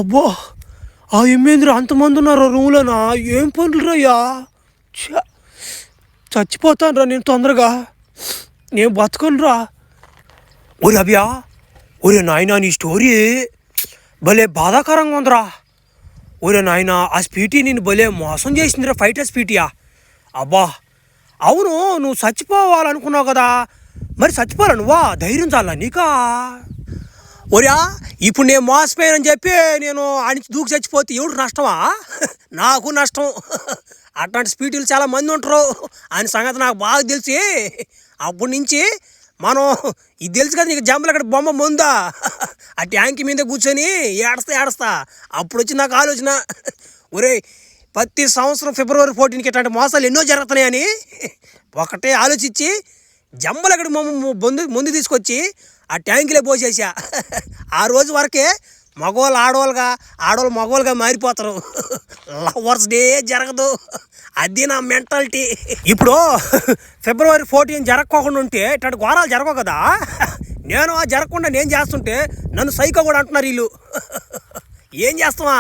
అబ్బా! ఆ ఎమ్మేందిరా అంతమంది ఉన్నారు రూమ్లోనా? ఏం పనులురయ్యా? చచ్చిపోతానురా నేను తొందరగా. నేను బతకనురా. ఒరే అభియా, ఒరే నాయనా నీ స్టోరీ భలే బాధాకరంగా ఉందిరా. ఒరే నాయనా ఆ స్పీటీ నేను భలే మోసం చేసిందిరా, ఫైటర్ స్పీటీయా. అబ్బా అవును, నువ్వు చచ్చిపోవాలనుకున్నావు కదా, మరి చచ్చిపోవాలా నువ్వా? ధైర్యం చాలా నీకా? ఒరియా ఇప్పుడు నేను మోసపోయానని చెప్పి నేను ఆడి దూకి చచ్చిపోతే ఎవడు నష్టమా? నాకు నష్టం. అట్లాంటి స్పీటీలు చాలా మంది ఉంటారు. ఆయన సంగతి నాకు బాగా తెలిసి అప్పటి నుంచి మనం ఇది తెలుసు కదా నీకు, జంబలు అక్కడ బొమ్మ ముందా ఆ ట్యాంక్ మీద కూర్చొని ఏడస్తా అప్పుడు వచ్చి నాకు ఆలోచన, ఒరే ప్రతి సంవత్సరం ఫిబ్రవరి 14కి ఇట్లాంటి మోసాలు ఎన్నో జరుగుతున్నాయని ఒకటే ఆలోచించి జంబలు అక్కడ ముందు తీసుకొచ్చి ఆ ట్యాంకులే పోసేసా. ఆ రోజు వరకే మగవాళ్ళు ఆడవాళ్ళు మగవాళ్ళుగా మారిపోతారు. లవర్స్ డే జరగదు. అది నా మెంటాలిటీ. ఇప్పుడు ఫిబ్రవరి 14 జరగకోకుండా ఉంటే ఇట్లాంటి ఘోరాలు జరగవు కదా. నేను జరగకుండా నేను చేస్తుంటే నన్ను సైకో కూడా అంటున్నారు వీళ్ళు. ఏం చేస్తావా?